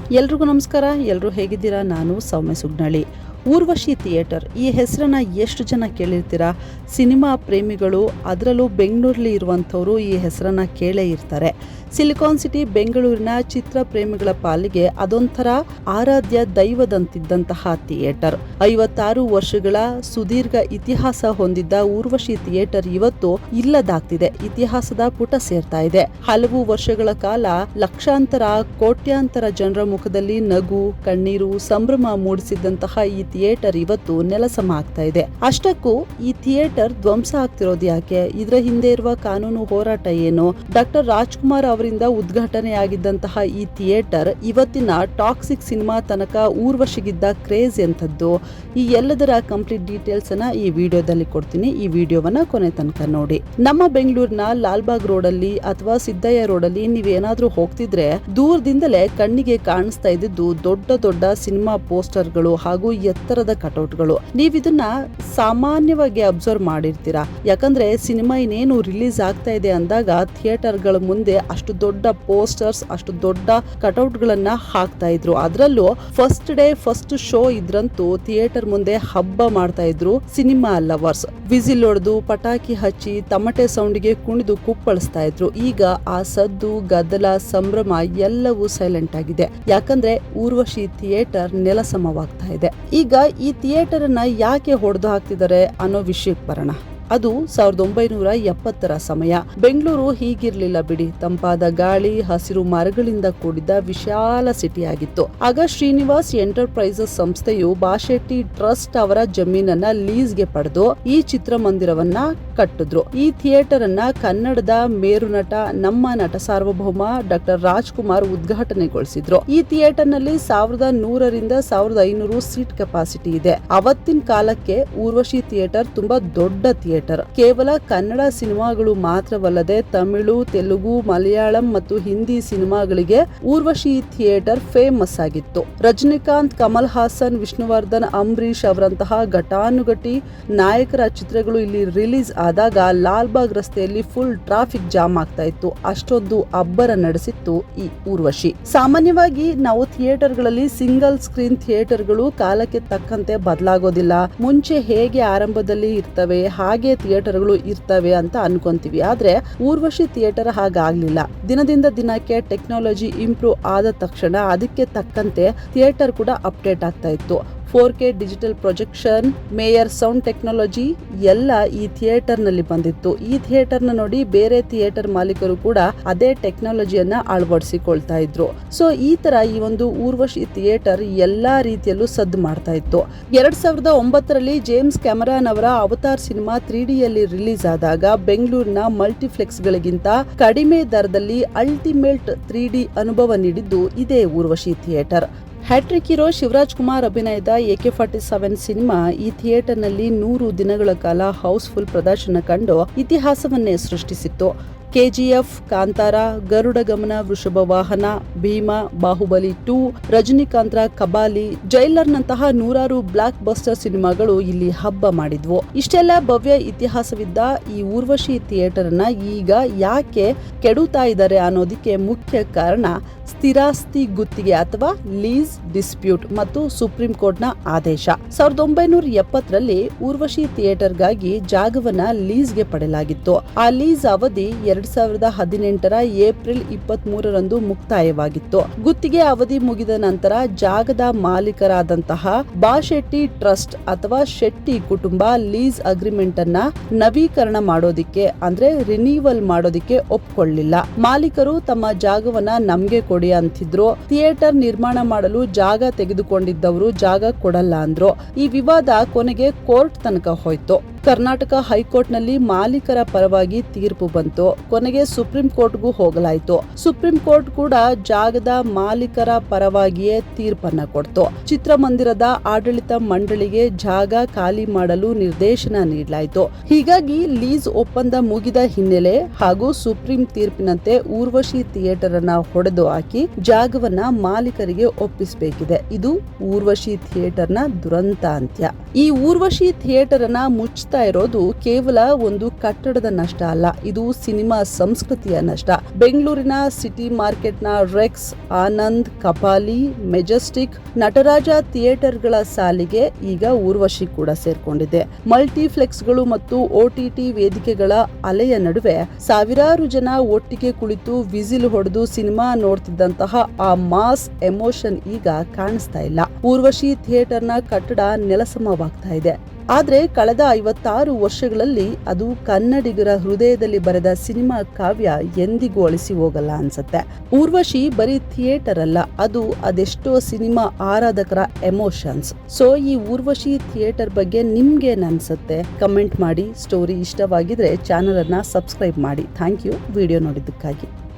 ಎಲ್ರಿಗೂ ನಮಸ್ಕಾರ. ಎಲ್ಲರೂ ಹೇಗಿದ್ದೀರಾ? ನಾನು ಸೌಮ್ಯ ಸುಗ್ನಳ್ಳಿ. ಊರ್ವಶಿ ಥಿಯೇಟರ್ ಈ ಹೆಸರನ್ನ ಎಷ್ಟು ಜನ ಕೇಳಿರ್ತೀರಾ? ಸಿನಿಮಾ ಪ್ರೇಮಿಗಳು, ಅದರಲ್ಲೂ ಬೆಂಗಳೂರಲ್ಲಿ ಇರುವಂಥವರು ಈ ಹೆಸರನ್ನ ಕೇಳೇ ಇರ್ತಾರೆ. ಸಿಲಿಕಾನ್ ಸಿಟಿ ಬೆಂಗಳೂರಿನ ಚಿತ್ರ ಪ್ರೇಮಿಗಳ ಪಾಲಿಗೆ ಅದೊಂಥರ ಆರಾಧ್ಯ ದೈವದಂತಿದ್ದಂತಹ ಥಿಯೇಟರ್. 56 ವರ್ಷಗಳ ಸುದೀರ್ಘ ಇತಿಹಾಸ ಹೊಂದಿದ್ದ ಊರ್ವಶಿ ಥಿಯೇಟರ್ ಇವತ್ತು ಇಲ್ಲದಾಗ್ತಿದೆ, ಇತಿಹಾಸದ ಪುಟ ಸೇರ್ತಾ ಇದೆ. ಹಲವು ವರ್ಷಗಳ ಕಾಲ ಲಕ್ಷಾಂತರ ಕೋಟ್ಯಾಂತರ ಜನರ ಮುಖದಲ್ಲಿ ನಗು, ಕಣ್ಣೀರು, ಸಂಭ್ರಮ ಮೂಡಿಸಿದ್ದಂತಹ ಈ ಥಿಯೇಟರ್ ಇವತ್ತು ನೆಲಸಮ ಆಗ್ತಾ ಇದೆ. ಅಷ್ಟಕ್ಕೂ ಈ ಥಿಯೇಟರ್ ಧ್ವಂಸ ಆಗ್ತಿರೋದು ಯಾಕೆ? ಇದರ ಹಿಂದೆ ಇರುವ ಕಾನೂನು ಹೋರಾಟ ಏನು? ಡಾಕ್ಟರ್ ರಾಜ್ಕುಮಾರ್ ಅವರಿಂದ ಉದ್ಘಾಟನೆಯಾಗಿದ್ದಂತಹ ಈ ಥಿಯೇಟರ್ ಇವತ್ತಿನ ಟಾಕ್ಸಿಕ್ ಸಿನಿಮಾ ತನಕ ಊರ್ವಶಿಗಿದ್ದ ಕ್ರೇಜ್ ಎಂಥದ್ದು? ಈ ಎಲ್ಲದರ ಕಂಪ್ಲೀಟ್ ಡೀಟೇಲ್ಸ್ ಅನ್ನ ಈ ವಿಡಿಯೋದಲ್ಲಿ ಕೊಡ್ತೀನಿ. ಈ ವಿಡಿಯೋವನ್ನ ಕೊನೆ ತನಕ ನೋಡಿ. ನಮ್ಮ ಬೆಂಗಳೂರಿನ ಲಾಲ್ಬಾಗ್ ರೋಡ್ ಅಲ್ಲಿ ಅಥವಾ ಸಿದ್ದಯ್ಯ ರೋಡ್ ಅಲ್ಲಿ ನೀವೇನಾದ್ರೂ ಹೋಗ್ತಿದ್ರೆ ದೂರದಿಂದಲೇ ಕಣ್ಣಿಗೆ ಕಾಣಿಸ್ತಾ ಇದ್ದಿದ್ದು ದೊಡ್ಡ ದೊಡ್ಡ ಸಿನಿಮಾ ಪೋಸ್ಟರ್ಗಳು ಹಾಗೂ ಎತ್ತರದ ಕಟೌಟ್ಗಳು. ನೀವಿದನ್ನ ಸಾಮಾನ್ಯವಾಗಿ ಅಬ್ಸರ್ವ್ ಮಾಡಿರ್ತೀರಾ. ಯಾಕಂದ್ರೆ ಸಿನಿಮಾ ಇನ್ನೇನು ರಿಲೀಸ್ ಆಗ್ತಾ ಇದೆ ಅಂದಾಗ ಥಿಯೇಟರ್ಗಳ ಮುಂದೆ ಅಷ್ಟು ದೊಡ್ಡ ಪೋಸ್ಟರ್ಸ್, ಅಷ್ಟು ದೊಡ್ಡ ಕಟೌಟ್ ಗಳನ್ನ ಹಾಕ್ತಾ ಇದ್ರು. ಅದರಲ್ಲೂ ಫಸ್ಟ್ ಡೇ ಫಸ್ಟ್ ಶೋ ಇದ್ರಂತೂ ಥಿಯೇಟರ್ ಮುಂದೆ ಹಬ್ಬ ಮಾಡ್ತಾ ಇದ್ರು ಸಿನಿಮಾ ಲವರ್ಸ್. ವಿಸಿಲ್ ಹೊಡೆದು, ಪಟಾಕಿ ಹಚ್ಚಿ, ತಮಟೆ ಸೌಂಡ್ಗೆ ಕುಣಿದು ಕುಪ್ಪಳಿಸ್ತಾ ಇದ್ರು. ಈಗ ಆ ಸದ್ದು, ಗದ್ದಲ, ಸಂಭ್ರಮ ಎಲ್ಲವೂ ಸೈಲೆಂಟ್ ಆಗಿದೆ. ಯಾಕಂದ್ರೆ ಊರ್ವಶಿ ಥಿಯೇಟರ್ ನೆಲಸಮವಾಗ್ತಾ ಇದೆ. ಈಗ ಈ ಥಿಯೇಟರ್ ಅನ್ನ ಯಾಕೆ ಹೊಡೆದು ಹಾಕ್ತಿದ್ದಾರೆ ಅನ್ನೋ ವಿಷಯಕ್ಕೆ ಬರೋಣ. ಅದು 1970ರ ಸಮಯ. ಬೆಂಗಳೂರು ಹೀಗಿರ್ಲಿಲ್ಲ ಬಿಡಿ. ತಂಪಾದ ಗಾಳಿ, ಹಸಿರು ಮರಗಳಿಂದ ಕೂಡಿದ್ದ ವಿಶಾಲ ಸಿಟಿ ಆಗಿತ್ತು. ಆಗ ಶ್ರೀನಿವಾಸ್ ಎಂಟರ್ಪ್ರೈಸಸ್ ಸಂಸ್ಥೆಯು ಬಾಶೆಟ್ಟಿ ಟ್ರಸ್ಟ್ ಅವರ ಜಮೀನನ್ನ ಲೀಸ್ಗೆ ಪಡೆದು ಈ ಚಿತ್ರಮಂದಿರವನ್ನ ಕಟ್ಟಿದ್ರು. ಈ ಥಿಯೇಟರ್ ಅನ್ನ ಕನ್ನಡದ ಮೇರುನಟ, ನಮ್ಮ ನಟ ಸಾರ್ವಭೌಮ ಡಾಕ್ಟರ್ ರಾಜ್ಕುಮಾರ್ ಉದ್ಘಾಟನೆಗೊಳಿಸಿದ್ರು. ಈ ಥಿಯೇಟರ್ ನಲ್ಲಿ 1100ರಿಂದ 1500 ಸೀಟ್ ಕೆಪಾಸಿಟಿ ಇದೆ. ಅವತ್ತಿನ ಕಾಲಕ್ಕೆ ಊರ್ವಶಿ ಥಿಯೇಟರ್ ತುಂಬಾ ದೊಡ್ಡ ಥಿಯೇಟರ್. ಕೇವಲ ಕನ್ನಡ ಸಿನಿಮಾಗಳು ಮಾತ್ರವಲ್ಲದೆ ತಮಿಳು, ತೆಲುಗು, ಮಲಯಾಳಂ ಮತ್ತು ಹಿಂದಿ ಸಿನಿಮಾಗಳಿಗೆ ಊರ್ವಶಿ ಥಿಯೇಟರ್ ಫೇಮಸ್ ಆಗಿತ್ತು. ರಜನಿಕಾಂತ್, ಕಮಲ್ ಹಾಸನ್, ವಿಷ್ಣುವರ್ಧನ್, ಅಂಬರೀಶ್ ಅವರಂತಹ ಘಟಾನುಘಟಿ ನಾಯಕರ ಚಿತ್ರಗಳು ಇಲ್ಲಿ ರಿಲೀಸ್ ಆದಾಗ ಲಾಲ್ಬಾಗ್ ರಸ್ತೆಯಲ್ಲಿ ಫುಲ್ ಟ್ರಾಫಿಕ್ ಜಾಮ್ ಆಗ್ತಾ ಇತ್ತು. ಅಷ್ಟೊಂದು ಅಬ್ಬರ ನಡೆಸಿತ್ತು ಈ ಊರ್ವಶಿ. ಸಾಮಾನ್ಯವಾಗಿ ನಾವು ಥಿಯೇಟರ್ಗಳಲ್ಲಿ ಸಿಂಗಲ್ ಸ್ಕ್ರೀನ್ ಥಿಯೇಟರ್ಗಳು ಕಾಲಕ್ಕೆ ತಕ್ಕಂತೆ ಬದಲಾಗೋದಿಲ್ಲ. ಮುಂಚೆ ಹೇಗೆ ಆರಂಭದಲ್ಲಿ ಇರ್ತವೆ ಹಾಗೆ ಥಿಯೇಟರ್ಗಳು ಇರ್ತವೆ ಅಂತ ಅನ್ಕೊಂತೀವಿ. ಆದ್ರೆ ಊರ್ವಶಿ ಥಿಯೇಟರ್ ಹಾಗಾಗ್ಲಿಲ್ಲ. ದಿನದಿಂದ ದಿನಕ್ಕೆ ಟೆಕ್ನಾಲಜಿ ಇಂಪ್ರೂವ್ ಆದ ತಕ್ಷಣ ಅದಕ್ಕೆ ತಕ್ಕಂತೆ ಥಿಯೇಟರ್ ಕೂಡ ಅಪ್ಡೇಟ್ ಆಗ್ತಾ ಇತ್ತು. 4K digital projection, mayor sound technology ಎಲ್ಲ ಈ ಥಿಯೇಟರ್ ನಲ್ಲಿ ಬಂದಿತ್ತು. ಈ ಥಿಯೇಟರ್ ನ ನೋಡಿ ಬೇರೆ ಥಿಯೇಟರ್ ಮಾಲೀಕರು ಕೂಡ ಅದೇ ಟೆಕ್ನಾಲಜಿಯನ್ನ ಅಳವಡಿಸಿಕೊಳ್ತಾ ಇದ್ರು. ಸೊ ಈ ತರ ಈ ಒಂದು ಊರ್ವಶಿ ಥಿಯೇಟರ್ ಎಲ್ಲಾ ರೀತಿಯಲ್ಲೂ ಸದ್ದು ಮಾಡ್ತಾ ಇತ್ತು. 2009ರಲ್ಲಿ ಜೇಮ್ಸ್ ಕ್ಯಾಮರಾನ್ ಅವರ ಅವತಾರ್ ಸಿನಿಮಾ 3D ಯಲ್ಲಿ ರಿಲೀಸ್ ಆದಾಗ ಬೆಂಗಳೂರಿನ ಮಲ್ಟಿಪ್ಲೆಕ್ಸ್ ಗಳಿಗಿಂತ ಕಡಿಮೆ ದರದಲ್ಲಿ ಅಲ್ಟಿಮೇಟ್ 3D ಅನುಭವ ನೀಡಿದ್ದು ಇದೇ Urvashi theatre. Hattrick hero Shivaraj Kumar ಅಭಿನಯದ AK-47 ಸಿನಿಮಾ ಈ ಥಿಯೇಟರ್ ನಲ್ಲಿ 100 ದಿನಗಳ ಕಾಲ ಹೌಸ್ಫುಲ್ ಪ್ರದರ್ಶನ ಕಂಡು ಇತಿಹಾಸವನ್ನೇ ಸೃಷ್ಟಿಸಿತ್ತು. KGF, ಕಾಂತಾರ, ಗರುಡ ಗಮನ, ವೃಷಭ ವಾಹನ, ಭೀಮಾ, ಬಾಹುಬಲಿ 2, ರಜನಿಕಾಂತ್ರ ಕಬಾಲಿ, ಜೈಲರ್ ನಂತಹ 100 ಬ್ಲಾಕ್ ಬಸ್ಟರ್ ಸಿನಿಮಾಗಳು ಇಲ್ಲಿ ಹಬ್ಬ ಮಾಡಿದ್ವು. ಇಷ್ಟೆಲ್ಲ ಭವ್ಯ ಇತಿಹಾಸವಿದ್ದ ಈ ಊರ್ವಶಿ ಥಿಯೇಟರ್ ನ ಈಗ ಯಾಕೆ ಕೆಡುತ್ತಾ ಇದ್ದಾರೆ ಅನ್ನೋದಕ್ಕೆ ಮುಖ್ಯ ಕಾರಣ ಸ್ಥಿರಾಸ್ತಿ ಗುತ್ತಿಗೆ ಅಥವಾ ಲೀಸ್ ಡಿಸ್ಪ್ಯೂಟ್ ಮತ್ತು ಸುಪ್ರೀಂ ಕೋರ್ಟ್ ನ ಆದೇಶ. 1970ರಲ್ಲಿ ಊರ್ವಶಿ ಥಿಯೇಟರ್ಗಾಗಿ ಜಾಗವನ್ನ ಲೀಸ್ಗೆ ಪಡೆಯಲಾಗಿತ್ತು. ಆ ಲೀಸ್ ಅವಧಿ 2018ರ ಏಪ್ರಿಲ್ 23ರಂದು ಮುಕ್ತಾಯವಾಗಿತ್ತು. ಗುತ್ತಿಗೆ ಅವಧಿ ಮುಗಿದ ನಂತರ ಜಾಗದ ಮಾಲೀಕರಾದಂತಹ ಬಾಶೆಟ್ಟಿ ಟ್ರಸ್ಟ್ ಅಥವಾ ಶೆಟ್ಟಿ ಕುಟುಂಬ ಲೀಸ್ ಅಗ್ರಿಮೆಂಟ್ ಅನ್ನ ನವೀಕರಣ ಮಾಡೋದಿಕ್ಕೆ ಅಂದ್ರೆ ರಿನಿವಲ್ ಮಾಡೋದಿಕ್ಕೆ ಒಪ್ಕೊಳ್ಳಿಲ್ಲ. ಮಾಲೀಕರು ತಮ್ಮ ಜಾಗವನ್ನ ನಮ್ಗೆ ಕೊಡಿ ಅಂತಿದ್ರು. ಥಿಯೇಟರ್ ನಿರ್ಮಾಣ ಮಾಡಲು ಜಾಗ ತೆಗೆದುಕೊಂಡಿದ್ದವರು ಜಾಗ ಕೊಡಲ್ಲ ಅಂದ್ರು. ಈ ವಿವಾದ ಕೊನೆಗೆ ಕೋರ್ಟ್ ತನಕ ಹೋಯ್ತು. ಕರ್ನಾಟಕ ಹೈಕೋರ್ಟ್ ನಲ್ಲಿ ಮಾಲೀಕರ ಪರವಾಗಿ ತೀರ್ಪು ಬಂತು. ಕೊನೆಗೆ ಸುಪ್ರೀಂ ಕೋರ್ಟ್ಗೂ ಹೋಗಲಾಯಿತು. ಸುಪ್ರೀಂ ಕೋರ್ಟ್ ಕೂಡ ಜಾಗದ ಮಾಲೀಕರ ಪರವಾಗಿಯೇ ತೀರ್ಪನ್ನ ಕೊಡ್ತು. ಚಿತ್ರಮಂದಿರದ ಆಡಳಿತ ಮಂಡಳಿಗೆ ಜಾಗ ಖಾಲಿ ಮಾಡಲು ನಿರ್ದೇಶನ ನೀಡಲಾಯಿತು. ಹೀಗಾಗಿ ಲೀಸ್ ಒಪ್ಪಂದ ಮುಗಿದ ಹಿನ್ನೆಲೆ ಹಾಗೂ ಸುಪ್ರೀಂ ತೀರ್ಪಿನಂತೆ ಊರ್ವಶಿ ಥಿಯೇಟರ್ ಅನ್ನ ಹೊಡೆದು ಹಾಕಿ ಜಾಗವನ್ನ ಮಾಲೀಕರಿಗೆ ಒಪ್ಪಿಸಬೇಕಿದೆ. ಇದು ಊರ್ವಶಿ ಥಿಯೇಟರ್ ನ ದುರಂತ ಅಂತ್ಯ. ಈ ಊರ್ವಶಿ ಥಿಯೇಟರ್ ಅನ್ನ ಮುಚ್ಚ ಆಗ್ತಾ ಇರೋದು ಕೇವಲ ಒಂದು ಕಟ್ಟಡದ ನಷ್ಟ ಅಲ್ಲ, ಇದು ಸಿನಿಮಾ ಸಂಸ್ಕೃತಿಯ ನಷ್ಟ. ಬೆಂಗಳೂರಿನ ಸಿಟಿ ಮಾರ್ಕೆಟ್ನ ರೆಕ್ಸ್, ಆನಂದ್, ಕಪಾಲಿ, ಮೆಜೆಸ್ಟಿಕ್, ನಟರಾಜ ಥಿಯೇಟರ್ಗಳ ಸಾಲಿಗೆ ಈಗ ಊರ್ವಶಿ ಕೂಡ ಸೇರ್ಕೊಂಡಿದೆ. ಮಲ್ಟಿಪ್ಲೆಕ್ಸ್ಗಳು ಮತ್ತು OTT ವೇದಿಕೆಗಳ ಅಲೆಯ ನಡುವೆ ಸಾವಿರಾರು ಜನ ಒಟ್ಟಿಗೆ ಕುಳಿತು ವಿಸಿಲ್ ಹೊಡೆದು ಸಿನಿಮಾ ನೋಡ್ತಿದ್ದಂತಹ ಆ ಮಾಸ್ ಎಮೋಷನ್ ಈಗ ಕಾಣಿಸ್ತಾ ಇಲ್ಲ. ಊರ್ವಶಿ ಥಿಯೇಟರ್ನ ಕಟ್ಟಡ ನೆಲಸಮವಾಗ್ತಾ ಇದೆ. ಆದ್ರೆ ಕಳೆದ 56 ವರ್ಷಗಳಲ್ಲಿ ಅದು ಕನ್ನಡಿಗರ ಹೃದಯದಲ್ಲಿ ಬರೆದ ಸಿನಿಮಾ ಕಾವ್ಯ ಎಂದಿಗೂ ಅಳಿಸಿ ಹೋಗಲ್ಲ ಅನ್ಸುತ್ತೆ. ಊರ್ವಶಿ ಬರೀ ಥಿಯೇಟರ್ ಅಲ್ಲ, ಅದು ಅದೆಷ್ಟೋ ಸಿನಿಮಾ ಆರಾಧಕರ ಎಮೋಷನ್ಸ್. ಸೊ ಈ ಊರ್ವಶಿ ಥಿಯೇಟರ್ ಬಗ್ಗೆ ನಿಮ್ಗೇನ್ ಅನ್ಸುತ್ತೆ? ಕಮೆಂಟ್ ಮಾಡಿ. ಸ್ಟೋರಿ ಇಷ್ಟವಾಗಿದ್ರೆ ಚಾನಲ್ ಅನ್ನ ಸಬ್ಸ್ಕ್ರೈಬ್ ಮಾಡಿ. Thank you video ನೋಡಿದ್ದಕ್ಕಾಗಿ.